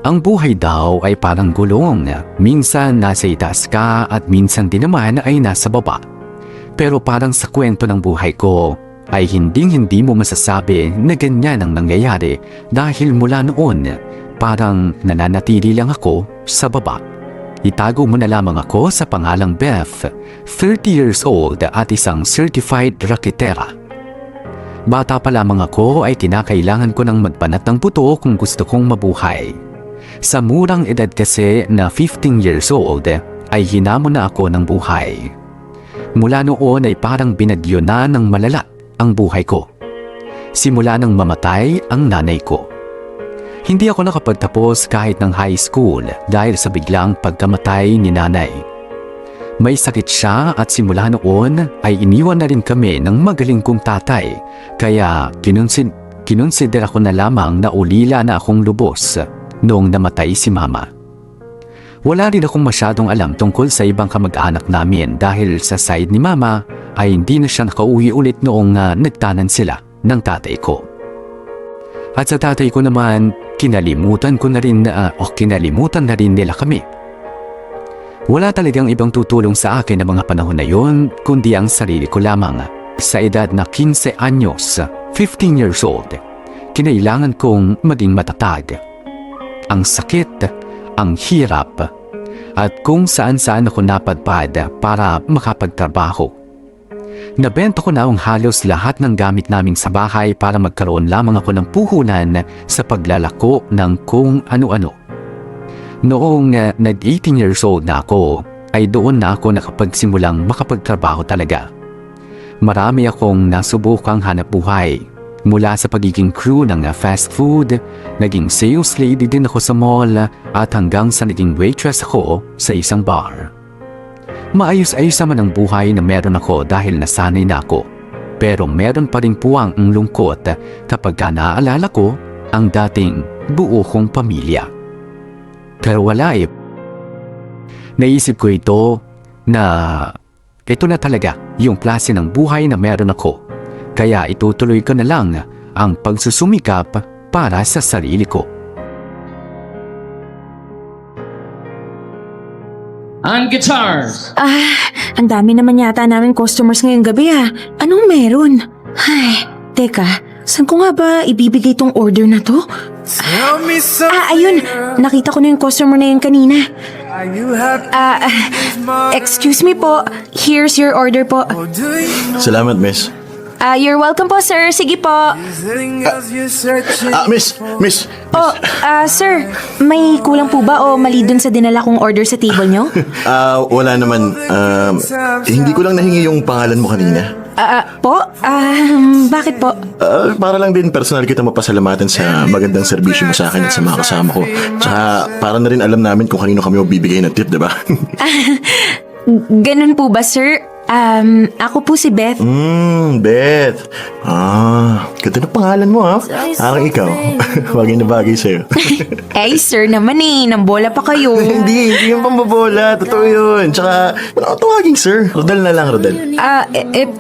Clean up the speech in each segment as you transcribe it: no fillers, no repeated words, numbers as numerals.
Ang buhay daw ay parang gulong. Minsan nasa itaas ka at minsan din naman ay nasa baba. Pero parang sa kwento ng buhay ko ay hindi mo masasabi na ganyan ang nangyayari dahil mula noon parang nananatili lang ako sa baba. Itago mo na lamang ako sa pangalang Beth, 30 years old at isang certified raketera. Bata pa lamang ako ay kinakailangan ko ng magbanat ng buto kung gusto kong mabuhay. Sa murang edad kasi na 15 years old ay hinamon na ako ng buhay. Mula noon ay parang binagyo na ng malala ang buhay ko. Simula nang mamatay ang nanay ko. Hindi ako nakapagtapos kahit ng high school dahil sa biglang pagkamatay ni nanay. May sakit siya at simula noon ay iniwan na rin kami ng magaling kong tatay kaya kinonsidera ko na lamang na ulila na akong lubos noong namatay si mama. Wala rin akong masyadong alam tungkol sa ibang kamag-anak namin dahil sa side ni mama ay hindi na siya nakauwi ulit noong nagtanan sila ng tatay ko. At sa tatay ko naman, kinalimutan na rin nila kami. Wala talagang ibang tutulong sa akin ng mga panahon na yon kundi ang sarili ko lamang. Sa edad na 15 anyos, 15 years old, kinailangan kong maging matatag. Ang sakit, ang hirap, at kung saan-saan ako napadpad para makapagtrabaho. Nabenta ko na ang halos lahat ng gamit namin sa bahay para magkaroon lamang ako ng puhunan sa paglalako ng kung ano-ano. Noong nag-18 years old na ako, ay doon na ako nakapagsimulang makapagtrabaho talaga. Marami akong nasubukang hanap buhay. Mula sa pagiging crew ng fast food, naging sales lady din ako sa mall at hanggang sa naging waitress ako sa isang bar. Maayos-ayos naman ang buhay na meron ako dahil nasanay na ako. Pero meron pa rin puwang ang lungkot kapag naaalala ko ang dating buo kong pamilya. Pero wala eh. Naisip ko ito na talaga yung klase ng buhay na meron ako. Kaya itutuloy ko na lang ang pagsusumikap para sa sarili ko. On guitars. Ang dami naman yata namin customers ngayong gabi Anong meron? Ay, teka, saan ko nga ba ibibigay tong order na to? Ayun, nakita ko na yung customer na yun kanina. Excuse me po, here's your order po. Salamat, miss. You're welcome po, sir. Sige po. Miss. Sir, may kulang po ba o mali dun sa dinala kong order sa table nyo? Wala naman. Hindi ko lang nahingi yung pangalan mo kanina. Bakit po? Para lang din personal kita mapasalamatan sa magandang serbisyo mo sa akin at sa mga kasama ko. Tsaka para na rin alam namin kung kanino kami magbibigay ng tip, diba? Ganun po ba, sir? Ako po si Beth. Beth. Ganda na pangalan mo Parang ikaw. Bagay na bagay sa'yo. Sir naman nambola pa kayo. Hindi yung pambabola. Totoo yun. Tsaka, wala ko tawaging sir. Rodel na lang, Rodel.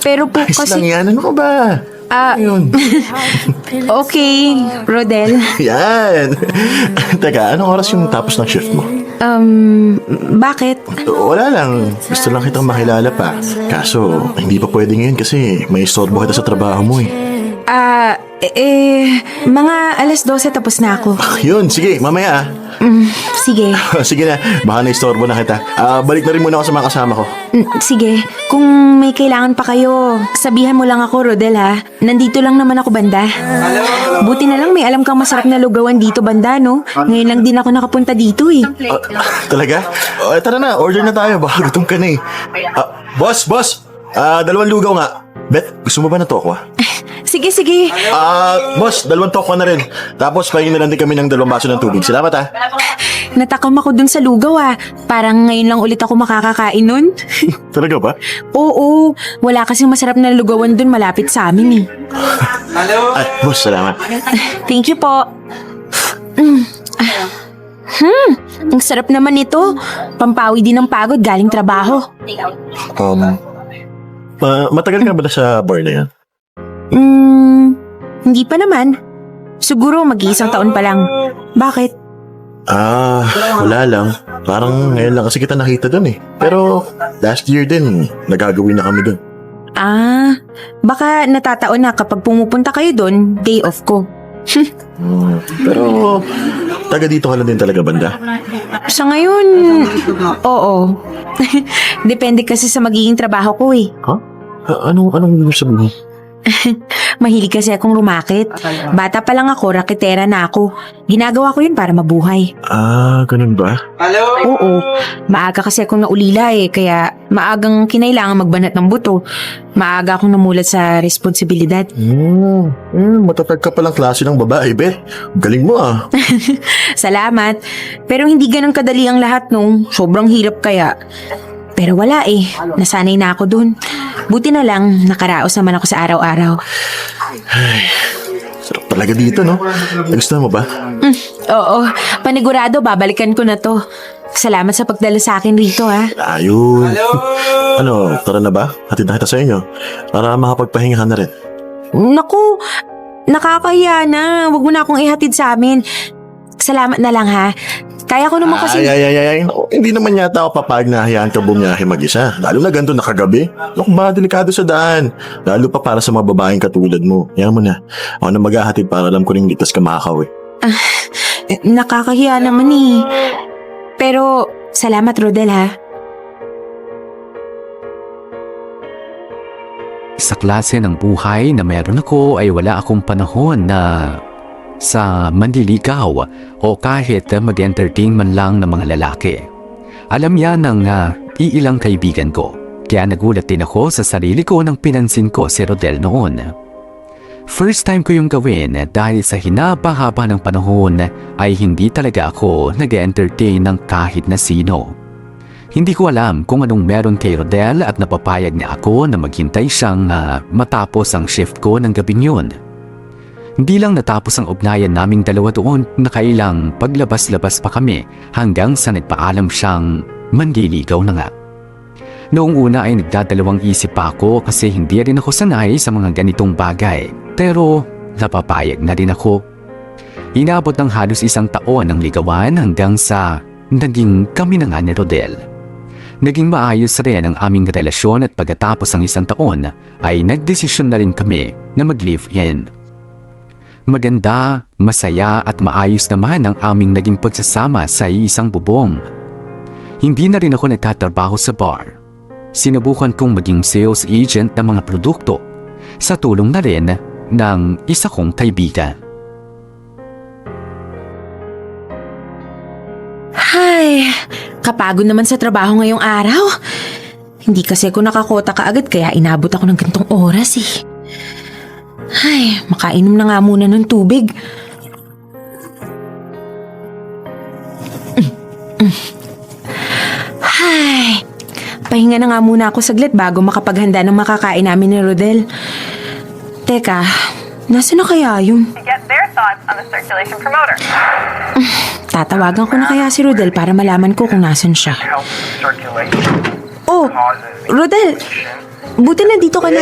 Pero po Ayos kasi... lang yan. Ano ka ba? Ayun. Okay, Rodel. Yan. Teka, anong oras yung tapos ng shift mo? Bakit? Wala lang. Gusto lang kitang makilala pa. Kaso, hindi pa pwede ngayon kasi may istorbo kita sa trabaho mo Mga 12:00 tapos na ako. Yun, sige, mamaya Sige. Sige na, baka na-istorbo na kita. Balik na rin muna ako sa mga kasama ko. Sige, kung may kailangan pa kayo, sabihan mo lang ako, Rodel Nandito lang naman ako banda. Buti na lang may alam kang masarap na lugawan dito banda, no? Ngayon lang din ako nakapunta dito Talaga? Tara na, order na tayo. Baka gutom ka na Boss! 2 lugaw nga. Beth, gusto mo ba na tokwa? Sige. Boss, 2 tokwa na rin. Tapos pahingin na lang din kami ng 2 baso ng tubig. Salamat Natakam ako dun sa lugaw Parang ngayon lang ulit ako makakakain nun. Talaga ba? Oo, wala kasing masarap na lugawan dun malapit sa amin Ay, boss, salamat. Thank you po. Ang sarap naman ito. Pampawi din ng pagod galing trabaho. Matagal ka ba na sa bar na yan? Hindi pa naman. Siguro mag-iisang taon pa lang. Bakit? Wala lang. Parang ngayon lang kasi kita nakita dun eh. Pero last year din, nagagawin na kami dun. Baka natataon na kapag pumupunta kayo doon, day off ko. Pero taga dito ka lang din talaga, banda. Sa ngayon, oo. Depende kasi sa magiging trabaho ko eh. Anong ibig sabihin mo? Mahilig kasi akong rumakit. Bata pa lang ako, raketera na ako. Ginagawa ko yun para mabuhay. Ganun ba? Oo, maaga kasi akong naulila eh, kaya maagang kinailangan magbanat ng buto. Maaga akong namulat sa responsibilidad. Matatag ka palang klase ng babae, Bet. Galing mo ah. Salamat. Pero hindi ganun kadali ang lahat nung sobrang hirap kaya. Pero wala eh, nasanay na ako dun. Buti na lang, nakaraos naman ako sa araw-araw. Sarap talaga dito, no? Nagustuhan mo ba? Oo, panigurado, babalikan ko na to. Salamat sa pagdala sa akin rito ha. Ayun. Tara na ba? Hatid na kita sa inyo. Para makapagpahinga ka na rin. Naku, nakakahiya na. Huwag mo na akong ihatid sa amin. Salamat na lang ha. Kaya ko naman kasi... Ay. Naku, hindi naman yata ako papayag na hayaan ka bumiyahe mag-isa. Lalo na ganito nakagabi. Naku ba, delikado sa daan. Lalo pa para sa mga babaeng katulad mo. Yan mo na. Ako na maghahatid para alam ko rin ligtas ka makakawi. Nakakahiya naman eh. Pero, salamat Rodel ha. Sa klase ng buhay na meron ako ay wala akong panahon na sa manliligaw o kahit mag-entertain man lang ng mga lalaki. Alam yan ng iilang kaibigan ko. Kaya nagulat din ako sa sarili ko nang pinansin ko si Rodel noon. First time ko yung gawin dahil sa hinaba-haba ng panahon ay hindi talaga ako nag-entertain ng kahit na sino. Hindi ko alam kung anong meron kay Rodel at napapayag niya ako na maghintay siyang matapos ang shift ko ng gabing yun. Hindi lang natapos ang ugnayan naming dalawa doon, nakailang paglabas-labas pa kami hanggang sa nagpaalam siyang manliligaw na nga. Noong una ay nagdadalawang isip pa ako kasi hindi rin ako sanay sa mga ganitong bagay. Pero napapayag na rin ako. Inabot ng halos 1 taon ang ligawan hanggang sa naging kami na nga ni Rodel. Naging maayos rin ang aming relasyon at pagkatapos ng 1 taon ay nagdesisyon na rin kami na mag-live-in. Maganda, masaya at maayos naman ang aming naging pagsasama sa isang bubong. Hindi na rin ako nagtatrabaho sa bar. Sinubukan kong maging sales agent ng mga produkto sa tulong na rin ng isa kong kaibigan. Ay, kapagod naman sa trabaho ngayong araw. Hindi kasi ako nakakota kaagad kaya inabot ako ng gantong oras eh. Ay, makainom na nga muna ng tubig. Ay, pahinga na nga muna ako saglit bago makapaghanda ng makakain namin ni Rodel. Teka, nasa na kaya yun? To get their thoughts on the circulation promoter. Tatawagan ko na kaya si Rodel para malaman ko kung nasan siya. Helps circulation, Oh, causes Rodel, buti na dito ka na.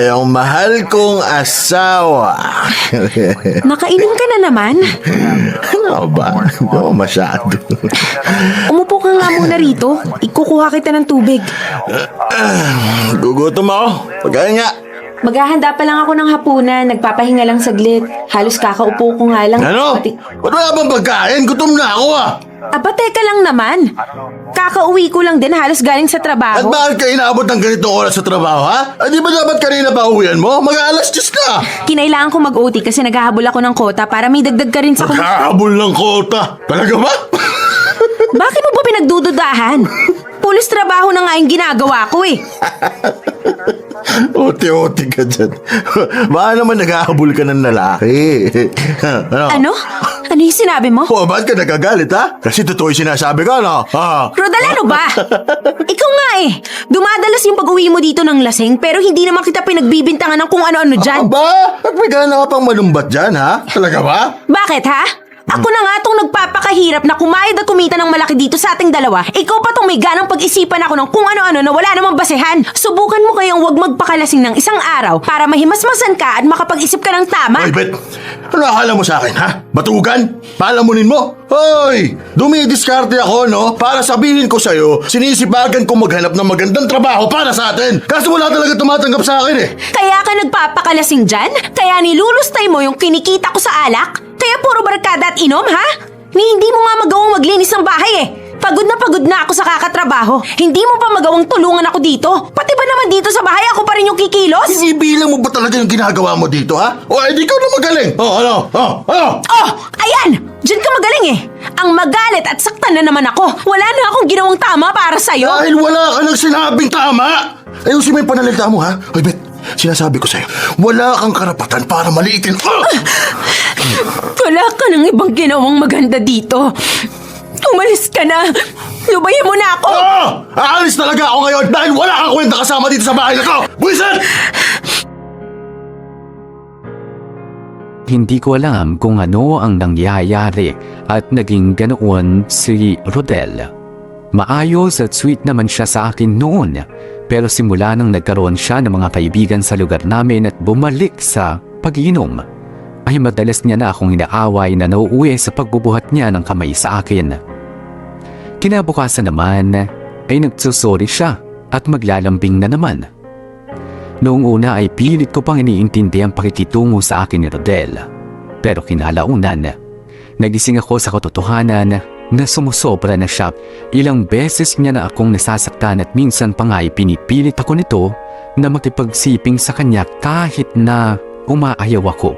Ang mahal kong asawa. Nakainom ka na naman? Ano ba? Hindi masyado. Umupo ka nga muna rito. Ikukuha kita ng tubig. Gugutom ako. Pagkain nga. Maghahanda pa lang ako ng hapunan. Nagpapahinga lang saglit. Halos kakaupo ko nga lang. Ano? Ba't wala bang pagkain? Gutom na ako ah. Aba, teka lang naman. Kakauwi ko lang din halos galing sa At trabaho. bakit ka inaabot ng ganitong oras sa trabaho, ha? Di ba dapat kanina pa uwian mo? Mag-aalas 10 na. Kinailangan ko mag-OT kasi naghahabol ako ng kota para may dagdag ka rin sa Naghahabol ng kota. Talaga ba? Bakit mo ba pinagdududahan? Pulis trabaho na nga yung ginagawa ko eh. Oti-oti ka dyan. Baka naman naghahabol ka ng lalaki. Ano? Ano yung sinabi mo? O, ba't ka nagagalit, ha? Kasi totoo yung sinasabi ko, no? Ha? Rodel, ano ba? Ikaw nga eh. Dumadalas yung pag-uwi mo dito ng lasing pero hindi naman kita pinagbibintangan ng kung ano-ano dyan. Aba? At may gana ka pang manumbat dyan, ha? Talaga ba? Bakit ha? Ako na nga tong nagpapakahirap na kumayod at kumita ng malaki dito sa ating dalawa. Ikaw pa tong may ganang pag-isipan ako ng kung ano-ano na wala namang basehan. Subukan mo kayang wag magpakalasing ng isang araw para mahimasmasan ka at makapag-isip ka ng tama. Hoy, Bet! Ano akala mo sa akin, ha? Batugan? Palamunin mo? Hoy! Dumidiskarte ako, no? Para sabihin ko sa'yo, sinisibagan ko maghanap ng magandang trabaho para sa atin. Kaso wala talaga tumatanggap sa akin, eh. Kaya ka nagpapakalasing dyan? Kaya nilulustay mo yung kinikita ko sa alak? Kaya puro barkada at inom, ha? Ni hindi mo nga magawang maglinis ng bahay eh. Pagod na ako sa kakatrabaho. Hindi mo pa magawang tulungan ako dito. Pati ba naman dito sa bahay ako pa rin yung kikilos? Ibilang mo ba talaga yung ginagawa mo dito, ha? O, edi ikaw na magaling. Ano? Oh, ayan! Diyan ka magaling eh. Ang magalit at saktan na naman ako. Wala na akong ginawang tama para sa'yo. Dahil wala ka nang sinabing tama. Ayusin mo yung panalita mo, ha? Hoy, Bet, sinasabi ko sa'yo, wala kang karapatan para maliitin. Wala ka nang ibang ginawang maganda dito. Umalis ka na. Lubayan mo na ako. Aalis talaga ako ngayon dahil wala kang kwenta kasama dito sa bahay na to. Buisit! Hindi ko alam kung ano ang nangyayari at naging ganoon si Rodel. Maayos at sweet naman siya sa akin noon, pero simula nang nagkaroon siya ng mga kaibigan sa lugar namin at bumalik sa pag-iinom, ay madalas niya na akong inaaway na nauuwi sa pagbubuhat niya ng kamay sa akin. Kinabukasan naman ay nagsusori siya at maglalambing na naman. Noong una ay pilit ko pang iniintindi ang pakikitungo sa akin ni Rodel. Pero kinalaunan, nagising ako sa katotohanan na sumusobra na siya. Ilang beses niya na akong nasasaktan at minsan pa nga ay pinipilit ako nito na makipagsiping sa kanya kahit na umaayaw ako.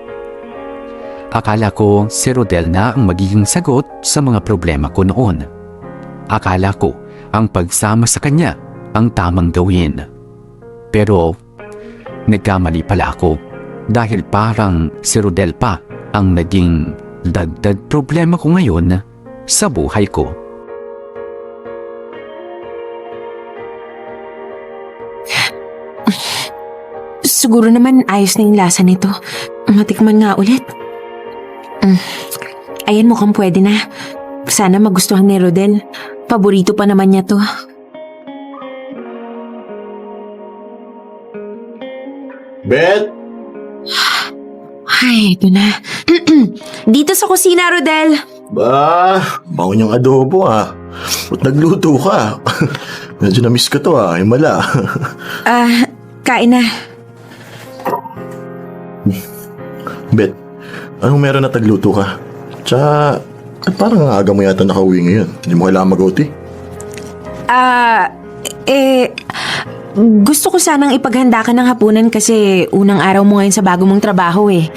Akala ko si Rodel na ang magiging sagot sa mga problema ko noon. Akala ko ang pagsama sa kanya ang tamang gawin. Pero nagkamali pala ako dahil parang si Rodel pa ang naging dagdag problema ko ngayon sa buhay ko. Siguro naman ayos na yung lasa nito. Matikman nga ulit. Ayan, mukhang pwede na. Sana magustuhan ni Rodel. Paborito pa naman niya to. Bet! Ay, ito na. Dito sa kusina, Rodel. Bango niyang adobo, ha? Ba't nagluto ka? Medyo na-miss ko to, ha? Himala. Kain na. Bet, anong meron na tagluto ka? Tsaka, parang ang aga mo yata nakauwi ngayon. Hindi mo kailangan mag-OT. Gusto ko sanang ipaghanda ka ng hapunan kasi unang araw mo ngayon sa bago mong trabaho eh.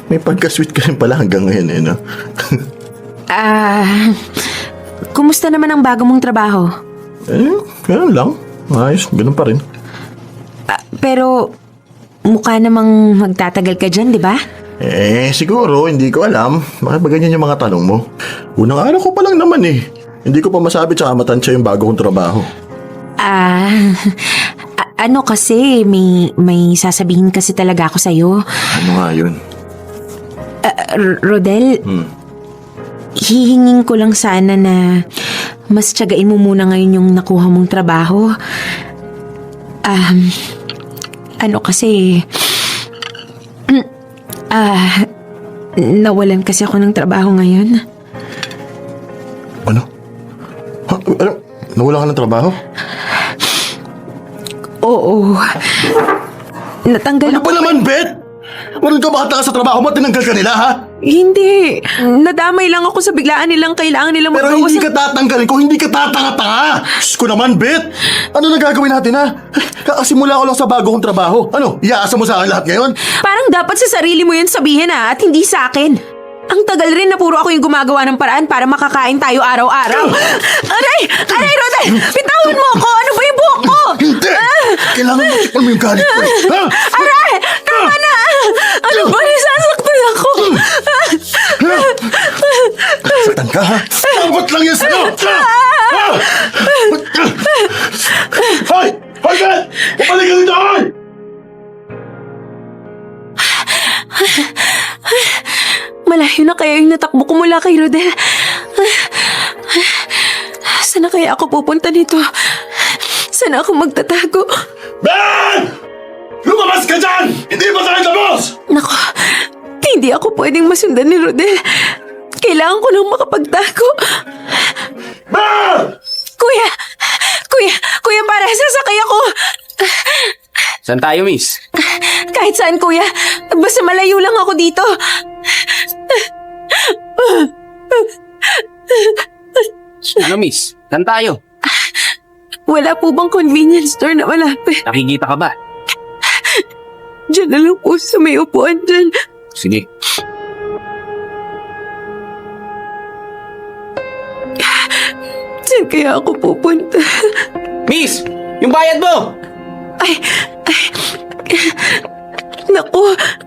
May pagka-sweet ka rin pala hanggang ngayon, eh, no? Kumusta naman ang bago mong trabaho? Ganun lang. Ayos, ganun pa rin. Pero mukha namang magtatagal ka dyan, di ba? Siguro, hindi ko alam. Bakit ba ganyan yung mga tanong mo? Unang araw ko pa lang naman eh. Hindi ko pa masabi tsaka matansya yung bago kong trabaho. Ano kasi, may sasabihin kasi talaga ako sa'yo. Ano nga yun? Rodel, hihingin ko lang sana na mas tiyagain mo muna ngayon yung nakuha mong trabaho. Ano kasi, nawalan kasi ako ng trabaho ngayon. Ano? Ano? Nawala ka ng trabaho? Oo. Natanggal Ano ba naman, Bet? Walang ka baka sa trabaho mo, tinanggal ka nila, ha? Hindi. Nadamay lang ako sa biglaan nilang kailangan nilang Pero magbawas hindi ng- ka tatanggalin ko, hindi ka tatanga-tanga! Diyos ko naman, Bet! Ano na gagawin natin, ha? Kakasimula ko lang sa bago kong trabaho. Ano, iaasa mo sa akin lahat ngayon? Parang dapat sa sarili mo yun sabihin at hindi sa akin. Ang tagal rin na puro ako yung gumagawa ng paraan para makakain tayo araw-araw. Aray! Aray, Rodel! Bitawan mo ako! Ano ba yung buhok ko? Hindi! Kailangan mo tikman mo yung galit ko, eh. Ha? Aray! Tama na! Ano ba? Nasasaktan ako! Saktan ka, ha? Takot lang yan sa'yo! Ha? Hoy! Hoy, Bet! Upalik ka dito, hoy! Malayo na kaya yung natakbo ko mula kay Rodel. Saan na kaya ako pupunta nito? Saan ako magtatago? Ben! Lumabas ka dyan! Hindi pa tayo tapos! Nako, hindi ako pwedeng masundan ni Rodel. Kailangan ko nang makapagtago. Ben! Kuya, para sasakay ako. Saan tayo, miss? Kahit saan, kuya. Basta malayo lang ako dito. Ano, miss? Saan tayo? Wala po bang convenience store na malapit? Nakikita ka ba? Diyan na lang po sa may upuan dyan. Sige. Saan kaya ako pupunta? Miss! Yung bayad mo! Naku,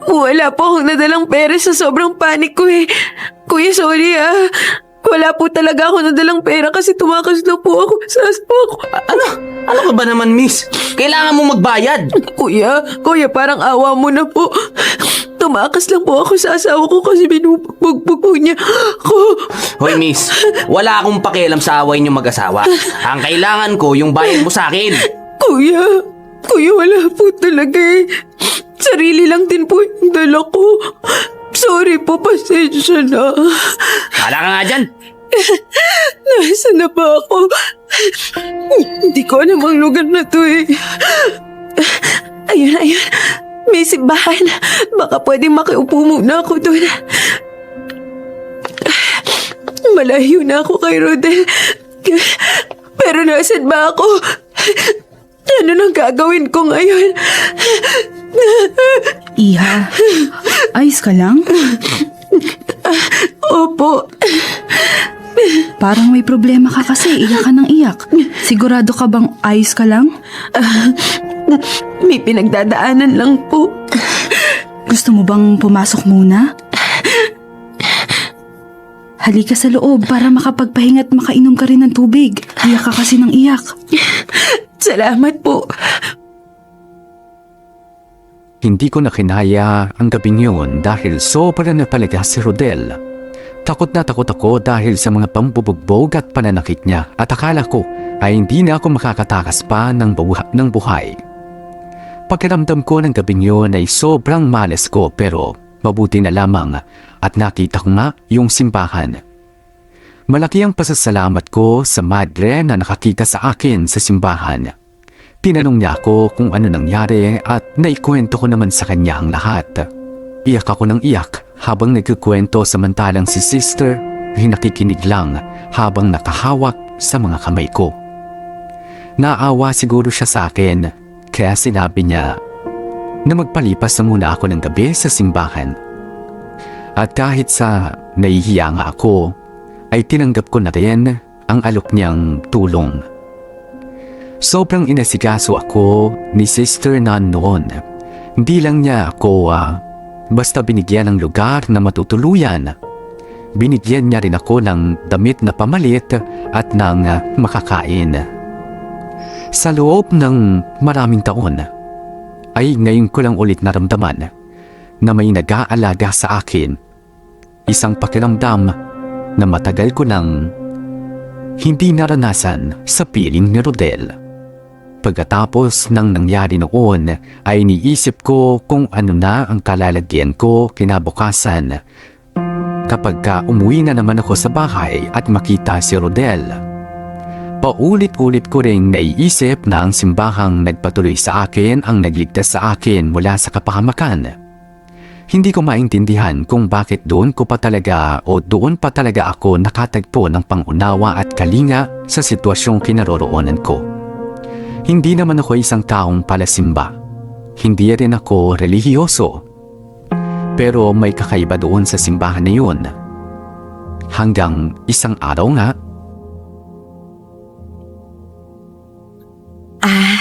wala po akong nadalang pera sa sobrang panik ko eh. Kuya, sorry ah. Wala po talaga ako nadalang pera kasi tumakas na po ako sa asawa ko. Ano ka ba naman, miss? Kailangan mo magbayad. Kuya, parang awa mo na po. Tumakas lang po ako sa asawa ko kasi binubugbog po niya ako. Hoy, miss. Wala akong pakialam sa away niyo mag-asawa. Ang kailangan ko, yung bayad mo sa akin. Kuya, wala po talaga eh. Sarili lang din po yung dala ko. Sorry po, pasensya na. Hala ka nga dyan. Nasaan na ba ako? Hindi ko alam ang lugar na to eh. Ayun. May simbahan. Baka pwedeng makiupo muna ako doon. Malayo na ako kay Rodel. Pero nasaan ba ako? Ano nang gagawin ko ngayon? Iha, ayos ka lang? Opo. Parang may problema ka kasi, iyak ka ng iyak. Sigurado ka bang ayos ka lang? May pinagdadaanan lang po. Gusto mo bang pumasok muna? Halika sa loob para makapagpahinga at makainom ka rin ng tubig. Iyak ka kasi ng iyak. Salamat po. Hindi ko na kinaya ang gabing yun dahil sobra na talaga si Rodel. Takot na takot ako dahil sa mga pambubugbog at pananakit niya at akala ko ay hindi na ako makakatakas pa ng buhay. Pakiramdam ko ng gabing yun ay sobrang malas ko pero mabuti na lamang at nakita ko nga yung simbahan. Malaki ang pasasalamat ko sa madre na nakakita sa akin sa simbahan. Tinanong niya ako kung ano nangyari at naikwento ko naman sa kanya ang lahat. Iyak ako ng iyak habang nagkukwento samantalang si sister ay nakikinig lang habang nakahawak sa mga kamay ko. Naawa siguro siya sa akin kaya sinabi niya na magpalipas na muna ako ng gabi sa simbahan. At kahit sa nahihiya nga ako, ay tinanggap ko na rin ang alok niyang tulong. Sobrang inasikaso ako ni Sister Nan noon. Hindi lang niya ako basta binigyan ng lugar na matutuluyan. Binigyan niya rin ako ng damit na pamalit at ng makakain. Sa loob ng maraming taon, ay ngayon ko lang ulit naramdaman na may nag-aalaga sa akin. Isang pakiramdam na matagal ko nang hindi naranasan sa piling ni Rodel. Pagkatapos ng nangyari noon ay niisip ko kung ano na ang kalalagyan ko kinabukasan kapag umuwi na naman ako sa bahay at makita si Rodel. Paulit-ulit ko rin naiisip na ang simbahang nagpatuloy sa akin ang nagligtas sa akin mula sa kapahamakan. Hindi ko maintindihan kung bakit doon pa talaga ako nakatagpo ng pangunawa at kalinga sa sitwasyong kinaroroonan ko. Hindi naman ako isang taong palasimba. Hindi rin ako relihiyoso. Pero may kakaiba doon sa simbahan na yun. Hanggang isang araw nga,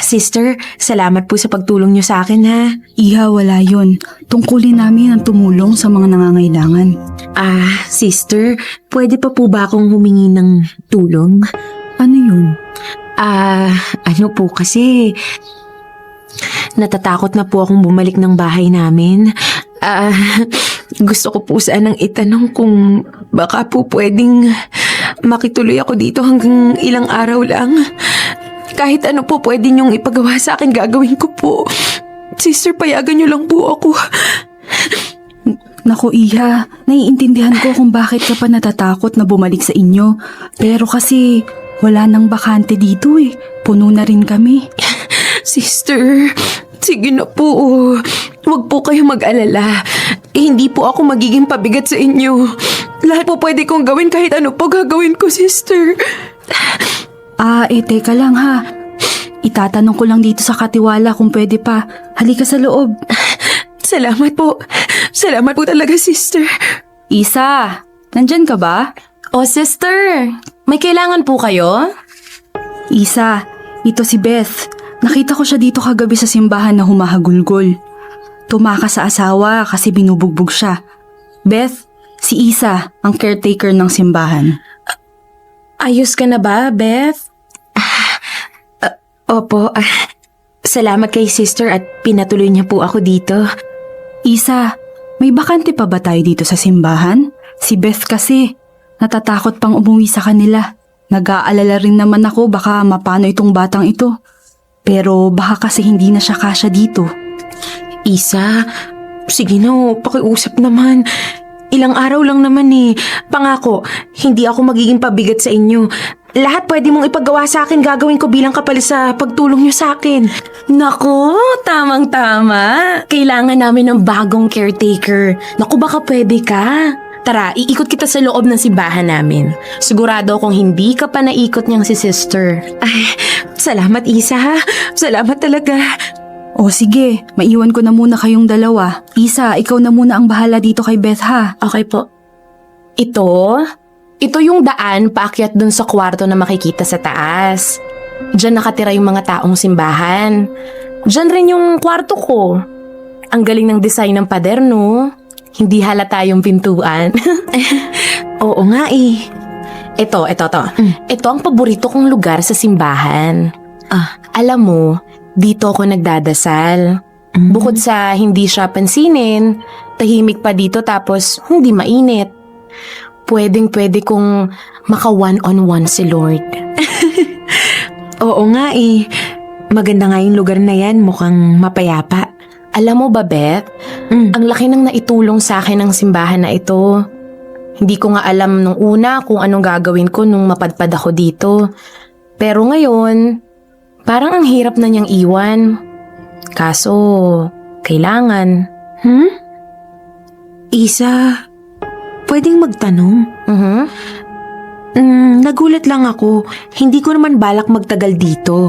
Sister, salamat po sa pagtulong niyo sa akin ha. Iha, wala yun. Tungkulin namin ang tumulong sa mga nangangailangan. Sister, pwede pa po ba akong humingi ng tulong? Ano yun? Ano po kasi, natatakot na po akong bumalik ng bahay namin. Gusto ko po sanang itanong kung baka po pwedeng makituloy ako dito hanggang ilang araw lang. Kahit ano po pwede niyong ipagawa sa akin, gagawin ko po. Sister, payagan niyo lang po ako. Naku, Iha, naiintindihan ko kung bakit ka pa natatakot na bumalik sa inyo. Pero kasi wala nang bakante dito eh. Puno na rin kami. Sister, sige na po. Huwag po kayo mag-alala. Hindi po ako magiging pabigat sa inyo. Lahat po pwede kong gawin, kahit ano po gagawin ko, sister. Teka lang ha. Itatanong ko lang dito sa katiwala kung pwede pa. Halika sa loob. Salamat po. Salamat po talaga, sister. Isa, nandyan ka ba? Sister, may kailangan po kayo? Isa, ito si Beth. Nakita ko siya dito kagabi sa simbahan na humahagulgol. Tumakas sa asawa kasi binubugbog siya. Beth, si Isa, ang caretaker ng simbahan. Ayos ka na ba, Beth? Opo. Salamat kay sister at pinatuloy niya po ako dito. Isa, may bakante pa ba tayo dito sa simbahan? Si Beth kasi, natatakot pang umuwi sa kanila. Nag-aalala rin naman ako baka mapano itong batang ito. Pero baka kasi hindi na siya kasya dito. Isa, sige na, pakiusap naman. Ilang araw lang naman eh. Pangako, hindi ako magiging pabigat sa inyo. Lahat pwede mong ipagawa sa akin, gagawin ko bilang kapalit sa pagtulong niyo sa akin. Naku, tamang-tama. Kailangan namin ng bagong caretaker. Naku, baka pwede ka. Tara, iikot kita sa loob ng simbahan namin. Sigurado kung hindi ka pa naikot niyang si sister. Ay, salamat Isa ha. Salamat talaga. O sige, maiwan ko na muna kayong dalawa. Isa, ikaw na muna ang bahala dito kay Beth ha. Okay po. Ito yung daan paakyat dun sa kwarto na makikita sa taas. Diyan nakatira yung mga taong simbahan. Diyan rin yung kwarto ko. Ang galing ng design ng pader, no? Hindi halata yung pintuan. Oo nga eh. Ito. Ito ang paborito kong lugar sa simbahan. Alam mo, dito ako nagdadasal. Bukod sa hindi siya pansinin, tahimik pa dito tapos hindi mainit. Pwedeng-pwede kong maka one-on-one si Lord. Oo nga eh. Maganda nga yung lugar na yan, mukhang mapayapa. Alam mo ba, Beth? Ang laki ng naitulong sa akin ng simbahan na ito. Hindi ko nga alam nung una kung anong gagawin ko nung mapadpad ako dito. Pero ngayon, parang ang hirap na niyang iwan. Kaso, kailangan. Isa, pwedeng magtanong? Nagulat lang ako. Hindi ko naman balak magtagal dito.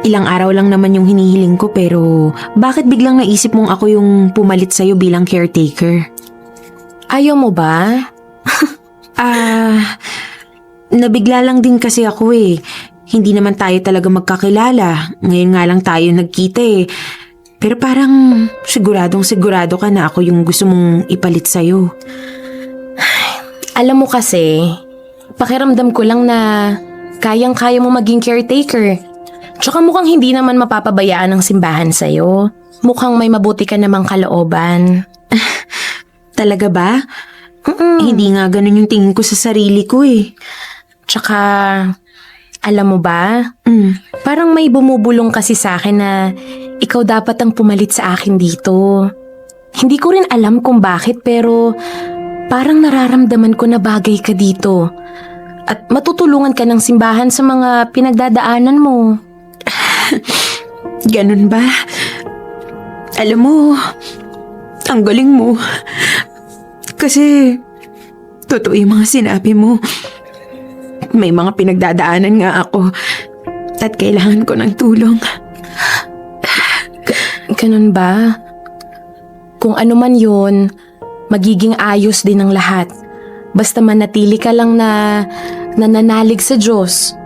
Ilang araw lang naman yung hinihiling ko pero bakit biglang naisip mong ako yung pumalit sa'yo bilang caretaker? Ayaw mo ba? Nabigla lang din kasi ako eh. Hindi naman tayo talaga magkakilala. Ngayon nga lang tayo nagkita eh. Pero parang sigurado ka na ako yung gusto mong ipalit sa'yo. Alam mo kasi, pakiramdam ko lang na kayang-kaya mo maging caretaker. Tsaka mukhang hindi naman mapapabayaan ng simbahan sa'yo. Mukhang may mabuti ka namang kalooban. Talaga ba? Hindi nga ganun yung tingin ko sa sarili ko eh. Tsaka, alam mo ba? Parang may bumubulong kasi sa akin na ikaw dapat ang pumalit sa akin dito. Hindi ko rin alam kung bakit pero parang nararamdaman ko na bagay ka dito. At matutulungan ka ng simbahan sa mga pinagdadaanan mo. Ganun ba? Alam mo, ang galing mo. Kasi, totoo yung mga sinabi mo. May mga pinagdadaanan nga ako at kailangan ko ng tulong. Ganun ba? Kung ano man yun, magiging ayos din ang lahat. Basta manatili ka lang na nananalig sa Diyos.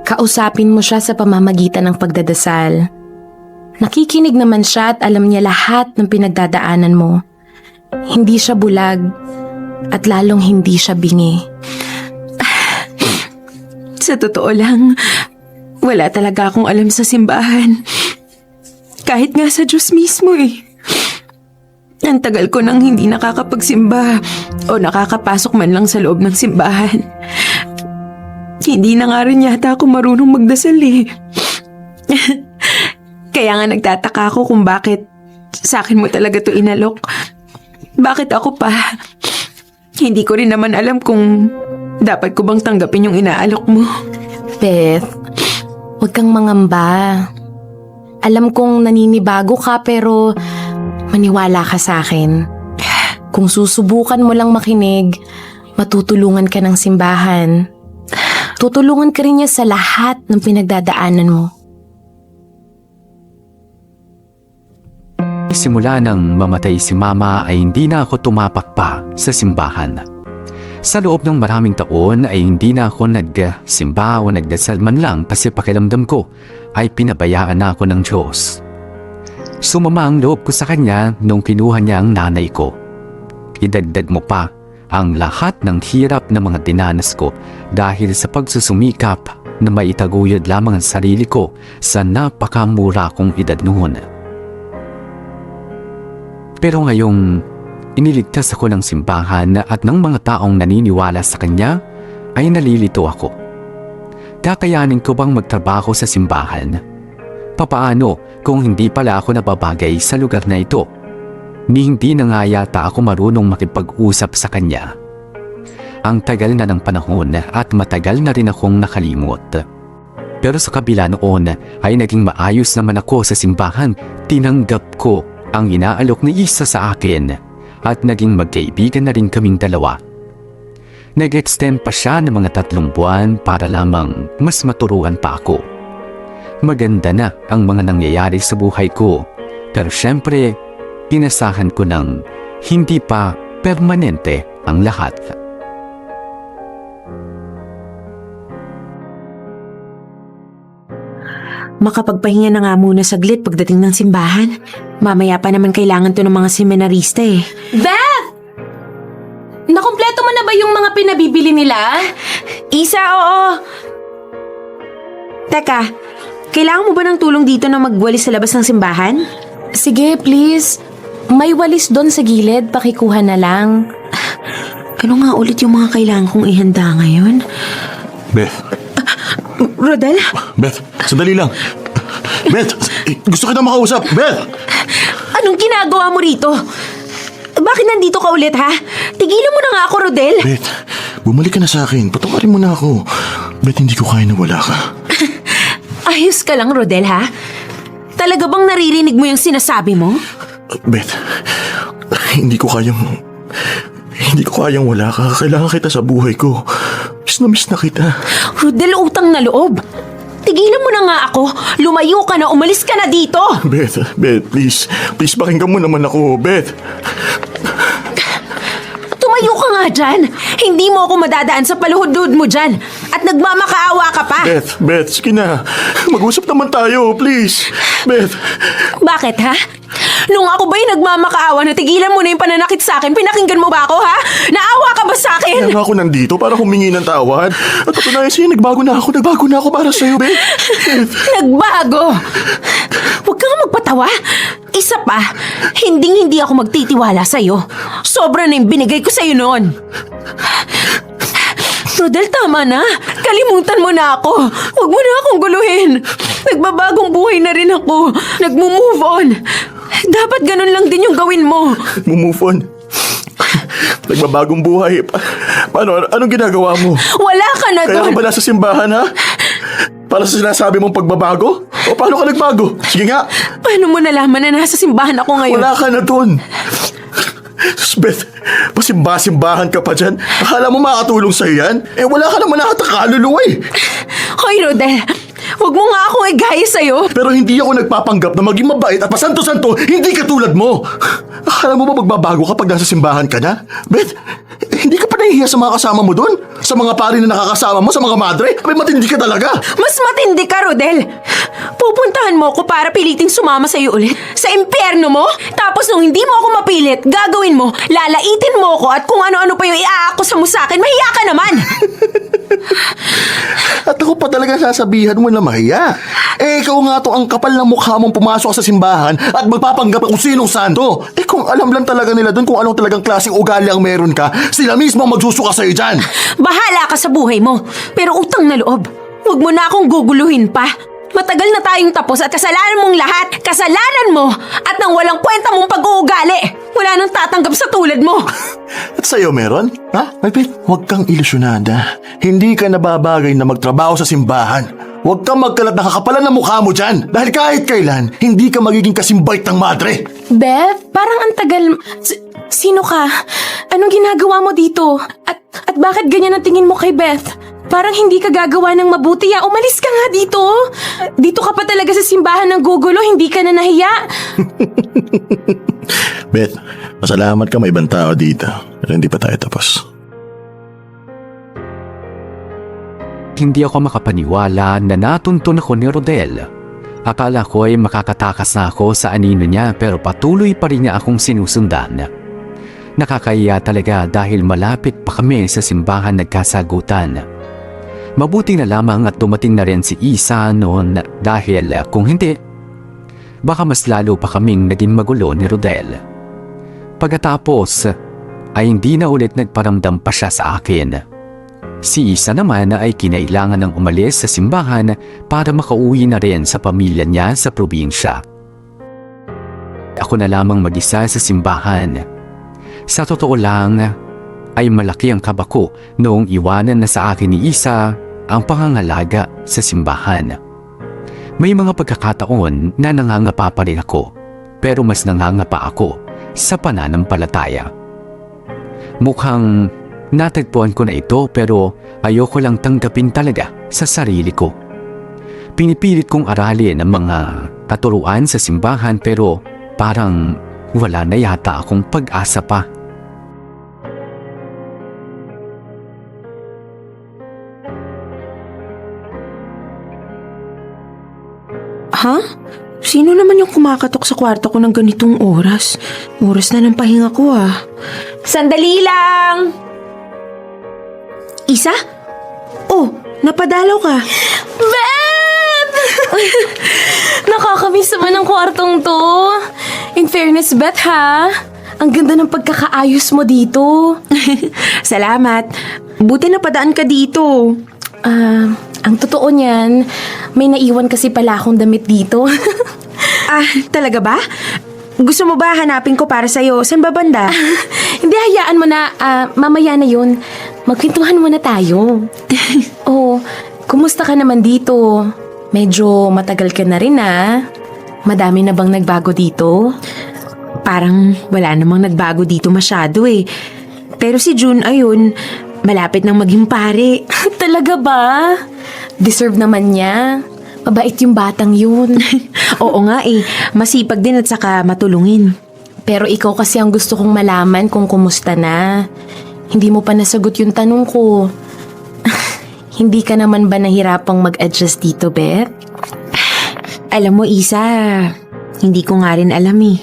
Kausapin mo siya sa pamamagitan ng pagdadasal. Nakikinig naman siya at alam niya lahat ng pinagdadaanan mo. Hindi siya bulag at lalong hindi siya bingi. Sa totoo lang, wala talaga akong alam sa simbahan. Kahit nga sa Diyos mismo eh. Ang tagal ko nang hindi nakakapagsimba o nakakapasok man lang sa loob ng simbahan. Hindi na nga rin yata ako marunong magdasal eh. Kaya nga nagtataka ako kung bakit sa akin mo talaga to inalok. Bakit ako pa? Hindi ko rin naman alam kung dapat ko bang tanggapin yung inaalok mo. Beth, huwag kang mangamba. Alam kong naninibago ka pero maniwala ka sa akin. Kung susubukan mo lang makinig, matutulungan ka ng simbahan. Tutulungan ka rin niya sa lahat ng pinagdadaanan mo. Simula nang mamatay si Mama ay hindi na ako tumapak pa sa simbahan. Sa loob ng maraming taon ay hindi na ako nagsimba o nagdasal man lang kasi pakiramdam ko ay pinabayaan na ako ng Diyos. Sumama ang loob ko sa Kanya nung kinuha niya ang nanay ko. Idagdag mo pa ang lahat ng hirap na mga dinanas ko dahil sa pagsusumikap na maitaguyod lamang ang sarili ko sa napakamura kong edad noon. Pero ngayong iniligtas ako ng simbahan at ng mga taong naniniwala sa Kanya, ay nalilito ako. Kakayanin ko bang magtrabaho sa simbahan? Papaano kung hindi pala ako nababagay sa lugar na ito? Ni hindi na nga yata ako marunong makipag-usap sa Kanya. Ang tagal na ng panahon at matagal na rin akong nakalimot. Pero sa kabila noon ay naging maayos naman ako sa simbahan. Tinanggap ko ang inaalok ni Isa sa akin at naging magkaibigan na rin kaming dalawa. Nag-extend pa siya ng mga 3 buwan para lamang mas maturuan pa ako. Maganda na ang mga nangyayari sa buhay ko, pero syempre, inasahan ko ng hindi pa permanente ang lahat. Makapagpahinga na nga muna saglit pagdating ng simbahan. Mamaya pa naman kailangan to ng mga seminarista eh. Beth! Nakumpleto mo na ba yung mga pinabibili nila? Isa, oo. Teka, kailangan mo ba ng tulong dito na magwalis sa labas ng simbahan? Sige, please. May walis doon sa gilid, pakikuha na lang. Ano nga ulit yung mga kailangan kong ihanda ngayon? Beth, Rodel? Beth, sandali lang. Beth, gusto kita makausap. Beth! Anong ginagawa mo rito? Bakit nandito ka ulit, ha? Tigilan mo na nga ako, Rodel. Beth, bumalik ka na sa akin. Patawarin mo na ako. Beth, hindi ko kaya na wala ka. Ayos ka lang, Rodel, ha? Talaga bang naririnig mo yung sinasabi mo? Beth, hindi ko kayang wala ka. Kailangan kita sa buhay ko. Miss na kita. Rodel, utang na loob. Tigilan mo na nga ako. Lumayo ka na, umalis ka na dito. Beth, please. Please, pakinggan mo naman ako, Beth. Tumayo ka nga dyan. Hindi mo ako madadaan sa paluhod-luhod mo dyan. At nagmamakaawa ka pa. Beth, sige na. Mag-usap naman tayo, please. Beth. Bakit, ha? Nung ako ba'y nagmamakaawa na tigilan mo na yung pananakit sa akin, pinakinggan mo ba ako, ha? Naawa ka ba sa akin? Kaya nga ako nandito para humingi ng tawad. At patunayan sa'yo, nagbago na ako para sa'yo, Beth. Nagbago? Huwag kang magpatawa. Isa pa, hindi ako magtitiwala sa'yo. Sobra na yung binigay ko sa'yo noon. Rodel, tama na. Kalimutan mo na ako. Huwag mo na akong guluhin. Nagbabagong buhay na rin ako. Nagmo-move on. Dapat ganun lang din yung gawin mo. Move on. Nagbabagong buhay. Paano? Anong ginagawa mo? Wala ka na Kaya doon. ka ba nasa simbahan, ha? Para sa sinasabi mong pagbabago? O paano ka nagbago? Sige nga. Paano mo nalaman na nasa simbahan ako ngayon? Wala ka na doon. Beth, pasimba-simbahan ka pa dyan? Akala mo makakatulong sa'yo yan? Eh wala ka naman nakakaluluwa eh. Hoy, Rodel. Huwag mo nga akong igaya sa'yo. Pero hindi ako nagpapanggap na maging mabait at pasanto-santo, hindi katulad mo. Akala mo ba magbabago kapag nasa simbahan ka na? Beth, hindi ka pa nahihiya sa mga kasama mo doon? Sa mga pari na nakakasama mo, sa mga madre? Abay, matindi ka talaga. Mas matindi ka, Rodel. Pupuntahan mo ako para piliting sumama sa'yo ulit? Sa impyerno mo? Tapos nung hindi mo ako mapilit, gagawin mo, lalaitin mo ako at kung ano-ano pa yung iaakusa mo sa akin, mahiya ka naman! At ako pa talaga sasabihan mo na mahiya. Ikaw nga to ang kapal ng mukha mong pumasok sa simbahan at magpapanggap kung sinong santo. Kung alam lang talaga nila doon kung anong talagang klaseng ugali ang meron ka, sila mismo ang magsusuka sa'yo dyan. Bahala ka sa buhay mo, pero utang na loob. Huwag mo na akong guguluhin pa. Matagal na tayong tapos at kasalanan mong lahat. Kasalanan mo at nang walang kwenta mong pag-uugali. Wala nang tatanggap sa tulad mo. At sa'yo meron? Ha? May huwag kang ilusyonada. Hindi ka nababagay na magtrabaho sa simbahan. Huwag kang magkalat na kakapalan ng mukha mo dyan. Dahil kahit kailan, hindi ka magiging kasimbait ng madre. Beth, parang ang tagal... Sino ka? Anong ginagawa mo dito? At bakit ganyan ang tingin mo kay Beth? Parang hindi ka gagawa ng mabuti. Umalis ka nga dito. Dito ka pa talaga sa simbahan ng gugulo. Hindi ka na nahiya. Beth, masalamat ka may ibang tao dito. Pero hindi pa tayo tapos. Hindi ako makapaniwala na natuntun ako ni Rodel. Akala ko ay makakatakas na ako sa anino niya pero patuloy pa rin niya akong sinusundan. Nakakahiya talaga dahil malapit pa kami sa simbahan nagkasagutan. Mabuti na lamang at dumating na rin si Isa noon dahil kung hindi, baka mas lalo pa kaming naging magulo ni Rodel. Pagkatapos ay hindi na ulit nagparamdam pa siya sa akin. Si Isa naman ay kinailangan ng umalis sa simbahan para makauwi na rin sa pamilya niya sa probinsya. Ako na lamang mag-isa sa simbahan. Sa totoo lang, ay malaki ang kaba ko noong iwanan na sa akin ni Isa ang pangangalaga sa simbahan. May mga pagkakataon na nangangapa pa rin ako, pero mas nangangapa ako sa pananampalataya. Mukhang natagpuan ko na ito pero ayoko lang tanggapin talaga sa sarili ko. Pinipilit kong aralin ang mga katuruan sa simbahan pero parang wala na yata akong pag-asa pa. Ha? Sino naman yung kumakatok sa kwarto ko ng ganitong oras? Oras na ng pahinga ko ah. Sandali lang! Isa? Oh, napadalaw ka. Beth! Nakakamiss naman ang kwartong to. In fairness, Beth ha? Ang ganda ng pagkakaayos mo dito. Salamat. Buti napadaan ka dito. Ang totoo niyan, may naiwan kasi pala akong damit dito. Talaga ba? Gusto mo ba hanapin ko para sa'yo? Saan ba banda? Hindi, hayaan mo na. Mamaya na yun. Magkwentuhan muna tayo. Oh, kumusta ka naman dito? Medyo matagal ka na rin Madami na bang nagbago dito? Parang wala namang nagbago dito masyado eh. Pero si June, ayun, malapit nang maging pare. Talaga ba? Deserve naman niya. Mabait yung batang yun. Oo nga eh, masipag din at saka matulungin. Pero ikaw kasi ang gusto kong malaman kung kumusta na. Hindi mo pa nasagot yung tanong ko. Hindi ka naman ba nahirapang mag-adjust dito, Beth? Alam mo, Isa, hindi ko nga rin alam eh.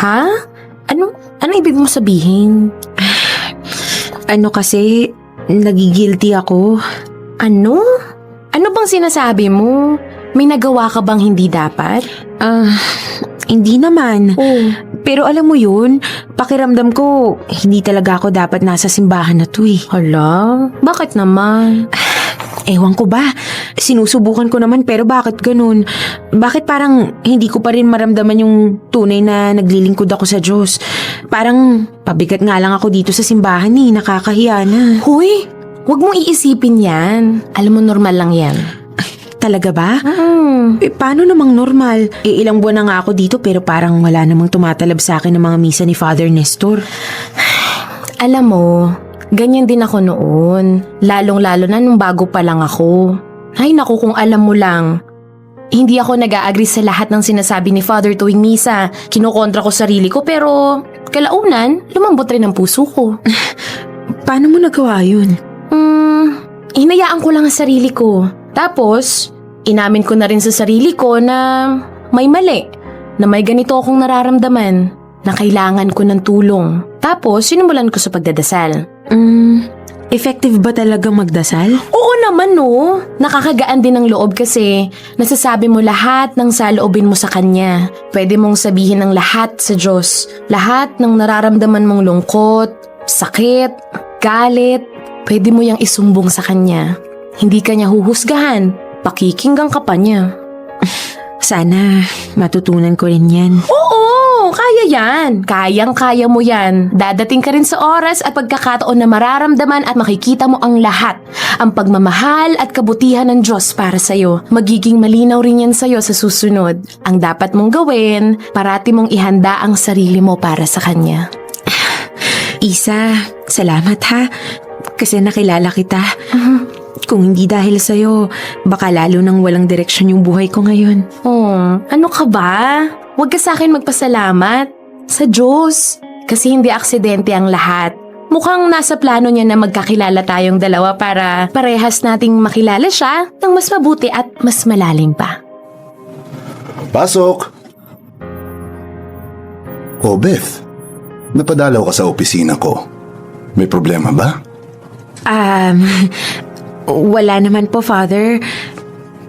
Ha? Ano ibig mo sabihin? Ano kasi, nagigilty ako. Ano? Ano bang sinasabi mo? May nagawa ka bang hindi dapat? Hindi naman. Oh. Pero alam mo yun, pakiramdam ko, hindi talaga ako dapat nasa simbahan na to eh. Hala? Bakit naman? Ewan ko ba? Sinusubukan ko naman pero bakit ganun? Bakit parang hindi ko pa rin maramdaman yung tunay na naglilingkod ako sa Diyos? Parang pabigat nga lang ako dito sa simbahan eh, nakakahiya na. Huy! Huwag mong iisipin yan. Alam mo, normal lang yan. Talaga ba? Mm. Paano namang normal? Ilang buwan na nga ako dito pero parang wala namang tumatalab sa akin ng mga misa ni Father Nestor. Alam mo, ganyan din ako noon. Lalong-lalo na nung bago pa lang ako. Ay naku, kung alam mo lang. Hindi ako nag-a-agree sa lahat ng sinasabi ni Father tuwing misa. Kinokontra ko sarili ko pero kalaunan, lumambot rin ang puso ko. Paano mo nagawa yun? Hinayaan ko lang ang sarili ko. Tapos, inamin ko na rin sa sarili ko na may mali. Na may ganito akong nararamdaman. Na kailangan ko ng tulong. Tapos, sinimulan ko sa pagdadasal. Effective ba talaga magdasal? Oo naman no. Nakakagaan din ng loob kasi nasasabi mo lahat ng saloobin mo sa Kanya. Pwede mong sabihin ng lahat sa Diyos. Lahat ng nararamdaman mong lungkot, sakit, galit, pwede mo yang isumbong sa Kanya. Hindi ka niya huhusgahan, pakikinggan ka pa niya. Sana matutunan ko rin yan. Oo, kaya yan. Kayang-kaya mo yan. Dadating ka rin sa oras at pagkakataon na mararamdaman at makikita mo ang lahat. Ang pagmamahal at kabutihan ng Diyos para sa'yo. Magiging malinaw rin yan sa'yo sa susunod. Ang dapat mong gawin, parati mong ihanda ang sarili mo para sa Kanya. Isa, salamat ha. Kasi nakilala kita. Kung hindi dahil sa'yo, baka lalo nang walang direksyon yung buhay ko ngayon. Oh, ano ka ba? Huwag ka sa akin magpasalamat. Sa Diyos. Kasi hindi aksidente ang lahat. Mukhang nasa plano niya na magkakilala tayong dalawa para parehas nating makilala siya ng mas mabuti at mas malalim pa. Pasok! Oh, Beth. Napadalaw ka sa opisina ko. May problema ba? Wala naman po, Father.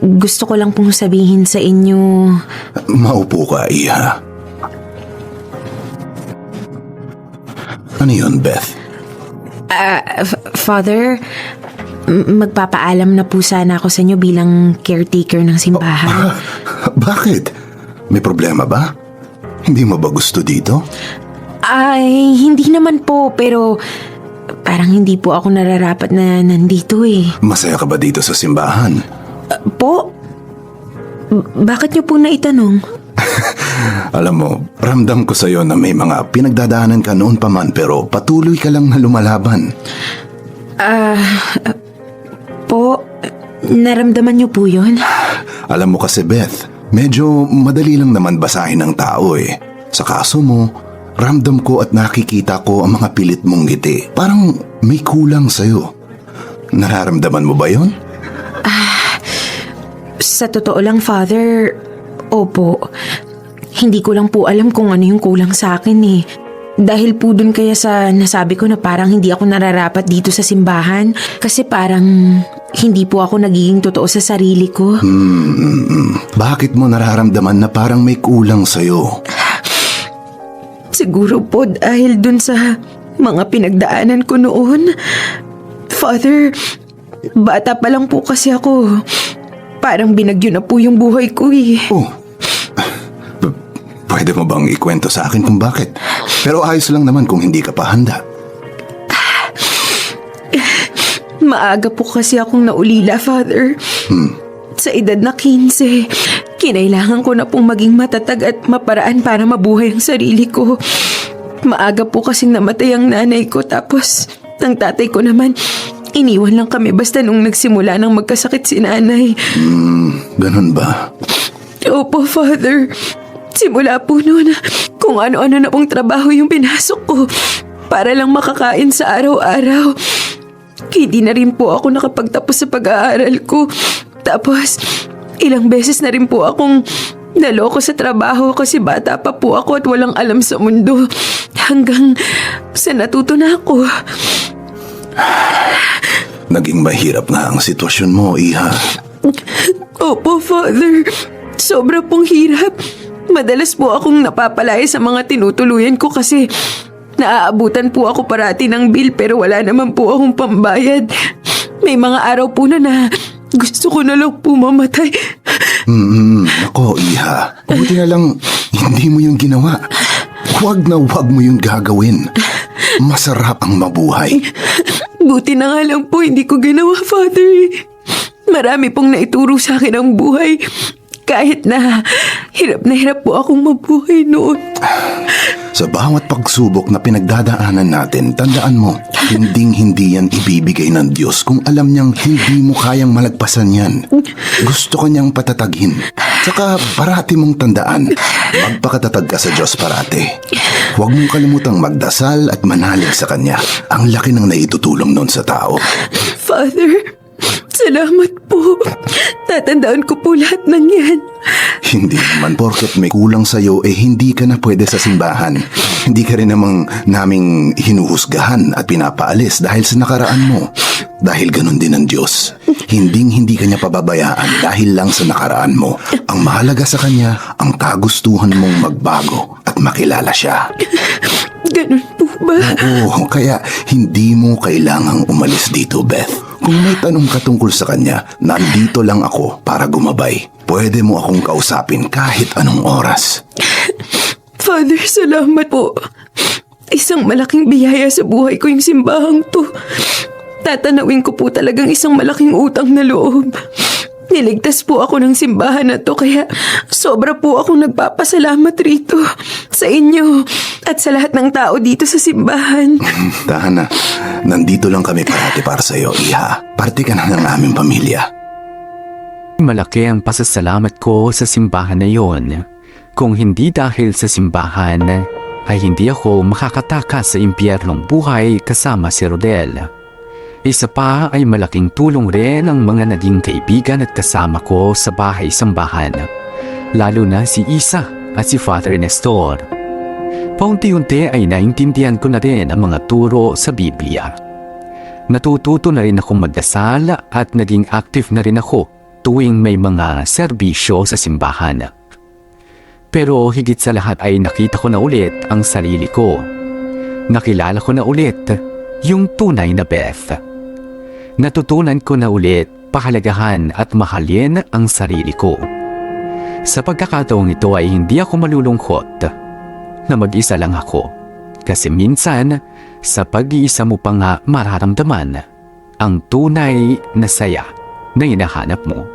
Gusto ko lang pong sabihin sa inyo. Maupo ka, Iha. Ano yun, Beth? Father, magpapaalam na po sana ako sa inyo bilang caretaker ng simbahan. Bakit? May problema ba? Hindi mo ba gusto dito? Ay, hindi naman po, pero parang hindi po ako nararapat na nandito eh. Masaya ka ba dito sa simbahan? Po? Bakit niyo po naitanong? Alam mo, ramdam ko sa'yo na may mga pinagdadaanan ka noon pa man pero patuloy ka lang na lumalaban. Po, naramdaman niyo po yun? Alam mo kasi, Beth, medyo madali lang naman basahin ng tao eh. Sa kaso mo, ramdam ko at nakikita ko ang mga pilit mong ngiti. Parang may kulang sa'yo. Nararamdaman mo ba yon? Sa totoo lang, Father, opo. Hindi ko lang po alam kung ano yung kulang sa akin eh. Dahil po dun kaya sa nasabi ko na parang hindi ako nararapat dito sa simbahan. Kasi parang hindi po ako nagiging totoo sa sarili ko. Bakit mo nararamdaman na parang may kulang sa'yo? Siguro po dahil dun sa mga pinagdaanan ko noon. Father, bata pa lang po kasi ako. Parang binagyo na po yung buhay ko eh. Oh, pwede mo bang ikwento sa akin kung bakit? Pero ayos lang naman kung hindi ka pa handa. Maaga po kasi akong naulila, Father. Sa edad na 15, kinailangan ko na pong maging matatag at maparaan para mabuhay ang sarili ko. Maaga po kasing namatay ang nanay ko tapos ang tatay ko naman, iniwan lang kami basta nung nagsimula nang magkasakit si nanay. Ganun ba? Opo, Father. Simula po noon, kung ano-ano na pong trabaho yung pinasok ko para lang makakain sa araw-araw. Hindi na rin po ako nakapagtapos sa pag-aaral ko. Tapos, ilang beses na rin po akong naloko sa trabaho kasi bata pa po ako at walang alam sa mundo. Hanggang sa natuto na ako. Naging mahirap nga ang sitwasyon mo, Iha. Opo, Father. Sobra pong hirap. Madalas po akong napapalaya sa mga tinutuluyan ko kasi naaabutan po ako parati ng bill pero wala naman po akong pambayad. May mga araw po na gusto ko na lang po mamatay. Ako, Iha. Buti na lang hindi mo yung ginawa. Huwag na huwag mo yung gagawin. Masarap ang mabuhay. Buti na nga lang po hindi ko ginawa, Father. Marami pong naituro sa akin ang buhay. Kahit na hirap po akong mabuhay noon. Sa bawat pagsubok na pinagdadaanan natin, tandaan mo, hindi yan ibibigay ng Diyos kung alam niyang hindi mo kayang malagpasan yan. Gusto ka niyang patatagin. Saka parati mong tandaan, magpakatatag ka sa Diyos parati. Huwag mong kalimutang magdasal at manalig sa Kanya. Ang laki ng naitutulong nun sa tao. Father, Salamat po. Tatandaan ko po lahat ng yan. Hindi naman porket may kulang sa'yo hindi ka na pwede sa simbahan. Hindi ka rin namang naming hinuhusgahan at pinapaalis dahil sa nakaraan mo. Dahil ganun din ang Diyos. Hindi ka niya pababayaan dahil lang sa nakaraan mo. Ang mahalaga sa Kanya, ang kagustuhan mong magbago at makilala siya. Ganun po ba? Oo, kaya hindi mo kailangang umalis dito, Beth. Kung may tanong ka tungkol sa Kanya, nandito lang ako para gumabay. Pwede mo akong kausapin kahit anong oras. Father, salamat po. Isang malaking biyaya sa buhay ko yung simbahang to. Tatanawin ko po talagang isang malaking utang na loob. Niligtas po ako ng simbahan na to kaya sobra po akong nagpapasalamat rito sa inyo at sa lahat ng tao dito sa simbahan. Tahan na, nandito lang kami parati para sa iyo, Iha. Parte ka na ng aming pamilya. Malaki ang pasasalamat ko sa simbahan na yon. Kung hindi dahil sa simbahan, ay hindi ako makakatakas sa impyernong buhay kasama si Rodel. Isa pa ay malaking tulong rin ang mga naging kaibigan at kasama ko sa bahay-sambahan, lalo na si Isa at si Father Nestor. Paunti-unti ay naintindihan ko na rin ang mga turo sa Biblia. Natututo na rin akong magdasal at naging active na rin ako tuwing may mga serbisyo sa simbahan. Pero higit sa lahat ay nakita ko na ulit ang sarili ko. Nakilala ko na ulit yung tunay na Beth. Natutunan ko na ulit pahalagahan at mahalin ang sarili ko. Sa pagkakataong ito ay hindi ako malulungkot na mag-isa lang ako. Kasi minsan, sa pag-iisa mo pa nga mararamdaman ang tunay na saya na hinahanap mo.